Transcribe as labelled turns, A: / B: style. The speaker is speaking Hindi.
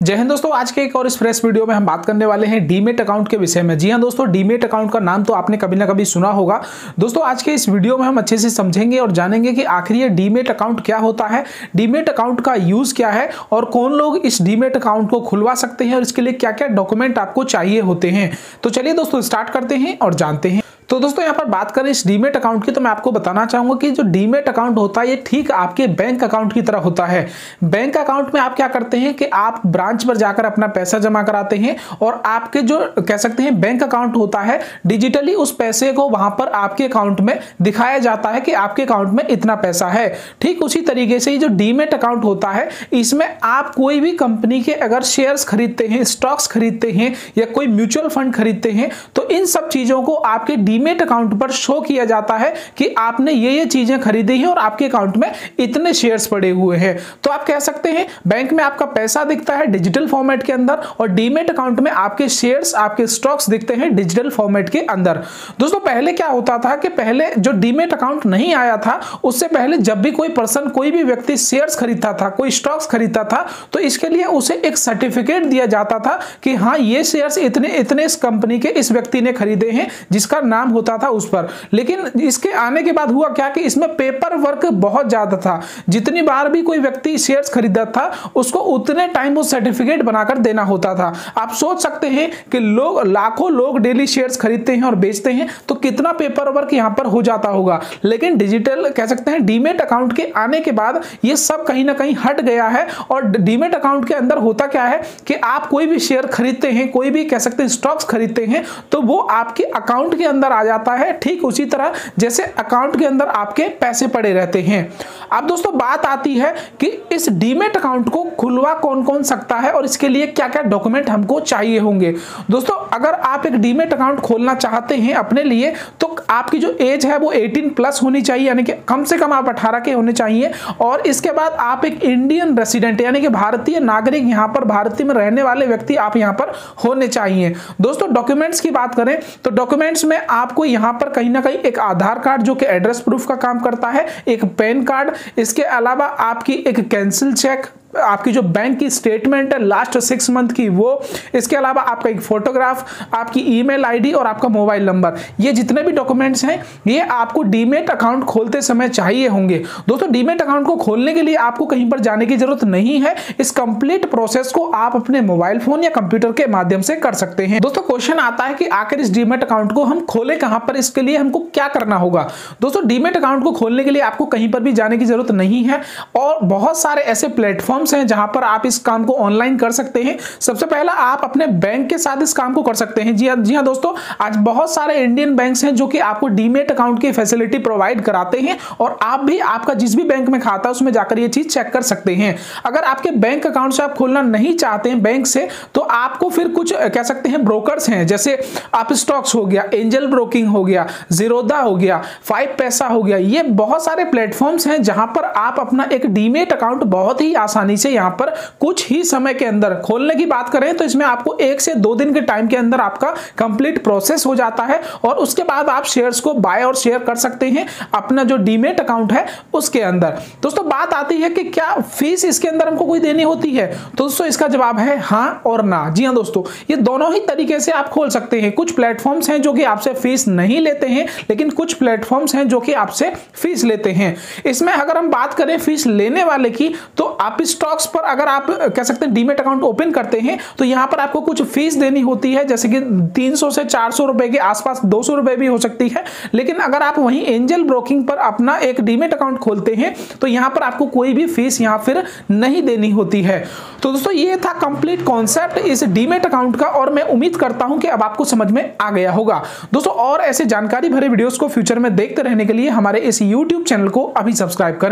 A: जय हिंद दोस्तों, आज के एक और इस फ्रेश वीडियो में हम बात करने वाले हैं डीमेट अकाउंट के विषय में। जी हां दोस्तों, डीमेट अकाउंट का नाम तो आपने कभी ना कभी सुना होगा। दोस्तों आज के इस वीडियो में हम अच्छे से समझेंगे और जानेंगे कि आखिर ये डीमेट अकाउंट क्या होता है, डीमेट अकाउंट का यूज क्या है और कौन लोग इस डीमेट अकाउंट को खुलवा सकते हैं और इसके लिए क्या क्या डॉक्यूमेंट आपको चाहिए होते हैं। तो चलिए दोस्तों स्टार्ट करते हैं और जानते हैं। तो दोस्तों यहाँ पर बात करें इस डीमेट अकाउंट की, तो मैं आपको बताना चाहूंगा कि जो डीमेट अकाउंट होता है ये ठीक आपके बैंक अकाउंट की तरह होता है। बैंक अकाउंट में आप क्या करते हैं कि आप ब्रांच पर जाकर अपना पैसा जमा कराते हैं और आपके जो कह सकते हैं बैंक अकाउंट होता है, डिजिटली उस पैसे को वहां पर आपके अकाउंट में दिखाया जाता है कि आपके अकाउंट में इतना पैसा है। ठीक उसी तरीके से ये जो डीमेट अकाउंट होता है, इसमें आप कोई भी कंपनी के अगर शेयर्स खरीदते हैं, स्टॉक्स खरीदते हैं या कोई म्यूचुअल फंड खरीदते हैं, तो इन सब चीजों को आपके डीमेट अकाउंट पर शो किया जाता है कि आपने ये चीजें खरीदी हैं और आपके अकाउंट में इतने शेयर्स पड़े हुए हैं। तो आप कह सकते हैं बैंक में आपका पैसा दिखता है डिजिटल फॉर्मेट के अंदर और डीमेट अकाउंट में आपके शेयर्स, आपके स्टॉक्स दिखते हैं डिजिटल फॉर्मेट के अंदर। दोस्तों पहले क्या होता था कि पहले जो डीमेट अकाउंट नहीं आया था, उससे पहले जब भी कोई पर्सन, कोई भी व्यक्ति शेयर्स खरीदता था, कोई स्टॉक्स खरीदता था, तो इसके लिए उसे एक सर्टिफिकेट दिया जाता था कि हाँ ये शेयर्स इतने इतने इस कंपनी के इस व्यक्ति ने खरीदे हैं, जिसका नाम होता था उस पर। लेकिन इसके आने के बाद हुआ क्या कि इसमें पेपर वर्क बहुत ज्यादा था। जितनी बार भी कोई व्यक्ति शेयर्स खरीदा था, उसको उतने टाइम वो सर्टिफिकेट बनाकर देना होता था। आप सोच सकते हैं कि लोग, लाखों लोग डेली शेयर्स खरीदते हैं और बेचते हैं, तो कितना पेपर वर्क यहां पर हो जाता होगा। लेकिन डिजिटल कह सकते हैं डीमेट अकाउंट के आने के बाद ये सब कहीं ना कहीं हट गया है। और डीमेट अकाउंट के अंदर होता क्या है कि आप कोई भी शेयर खरीदते हैं, कोई भी कह सकते हैं स्टॉक्स खरीदते हैं, तो वो आपके अकाउंट के अंदर आ जाता है, ठीक उसी तरह जैसे अकाउंट के अंदर आपके पैसे पड़े रहते हैं। अब दोस्तों बात आती है कि इस डीमेट अकाउंट को खुलवा कौन कौन सकता है और इसके लिए क्या क्या डॉक्यूमेंट हमको चाहिए होंगे। दोस्तों अगर आप एक डीमेट अकाउंट खोलना चाहते हैं अपने लिए, तो आपकी जो एज है वो 18+ होनी चाहिए, यानी कि कम से कम आप 18 के होने चाहिए। और इसके बाद आप एक इंडियन रेसिडेंट यानी कि भारतीय नागरिक, यहाँ पर भारत में रहने वाले व्यक्ति आप यहाँ पर होने चाहिए। दोस्तों डॉक्यूमेंट्स की बात करें तो डॉक्यूमेंट्स में आपको यहाँ पर कहीं ना कहीं एक आधार कार्ड जो कि एड्रेस प्रूफ का काम करता है, एक पैन कार्ड, इसके अलावा आपकी एक कैंसिल चेक, आपकी जो बैंक की स्टेटमेंट है लास्ट 6 मंथ की वो, इसके अलावा आपका एक फोटोग्राफ, आपकी ईमेल आईडी और आपका मोबाइल नंबर, ये जितने भी डॉक्यूमेंट्स हैं ये आपको डीमेट अकाउंट खोलते समय चाहिए होंगे। दोस्तों डीमेट अकाउंट को खोलने के लिए आपको कहीं पर जाने की जरूरत नहीं है। इस कंप्लीट प्रोसेस को आप अपने मोबाइल फोन या कंप्यूटर के माध्यम से कर सकते हैं। दोस्तों क्वेश्चन आता है कि आखिर इस डीमेट अकाउंट को हम खोले कहां पर, इसके लिए हमको क्या करना होगा। दोस्तों डीमेट अकाउंट को खोलने के लिए आपको कहीं पर भी जाने की जरूरत नहीं है और बहुत सारे ऐसे प्लेटफॉर्म हैं जहां पर आप इस काम को ऑनलाइन कर सकते हैं। सबसे पहला आप अपने बैंक के साथ इस काम को कर सकते हैं। जी हां दोस्तों, आज बहुत सारे इंडियन बैंक्स हैं जो कि आपको डीमेट अकाउंट की फैसिलिटी प्रोवाइड कराते हैं और आप भी आपका जिस भी बैंक में खाता है उसमें जाकर ये चीज चेक कर सकते हैं। अगर आपके बैंक अकाउंट से आप खोलना नहीं चाहते हैं बैंक से, तो आपको फिर कुछ कह सकते हैं ब्रोकर्स हैं, जैसे आप स्टॉक्स हो गया, एंजल ब्रोकिंग हो गया, जीरोधा हो गया, 5 पैसा हो गया, ये बहुत सारे प्लेटफॉर्म्स हैं जहां पर आप अपना एक डीमेट अकाउंट बहुत ही आसानी से यहां पर कुछ ही समय के अंदर खोलने की बात करें तो इसमें आपको 1 से 2 दिन के टाइम के अंदर आपका कंप्लीट प्रोसेस हो जाता है और उसके बाद आप शेयर्स को बाय और शेयर कर सकते हैं अपना जो डीमेट अकाउंट है उसके अंदर। दोस्तों बात आती है कि क्या फीस इसके अंदर हमको कोई देनी होती है, तो दोस्तों इसका जवाब है हां और ना। जी हां दोस्तों, ये दोनों ही तरीके से आप खोल सकते हैं। कुछ प्लेटफॉर्म्स हैं जो कि आपसे फीस नहीं लेते हैं, लेकिन कुछ प्लेटफॉर्म्स हैं जो कि आपसे फीस लेते हैं। इसमें अगर हम बात करें फीस लेने वाले की, तो आप स्टॉक्स पर अगर आप कह सकते हैं डीमेट अकाउंट ओपन करते हैं तो यहां पर आपको कुछ फीस देनी होती है, जैसे कि 300 से 400 रुपए के आसपास, 200 रुपए भी हो सकती है। लेकिन अगर आप वहीं एंजल ब्रोकिंग पर अपना एक डीमेट अकाउंट खोलते हैं तो यहां पर आपको कोई भी फीस यहां फिर नहीं देनी होती है। तो दोस्तों ये था कंप्लीट कॉन्सेप्ट इस डीमेट अकाउंट का और मैं उम्मीद करता हूं कि अब आपको समझ में आ गया होगा। दोस्तों और ऐसे जानकारी भरे वीडियोस को फ्यूचर में देखते रहने के लिए हमारे इस YouTube चैनल को अभी सब्सक्राइब करें।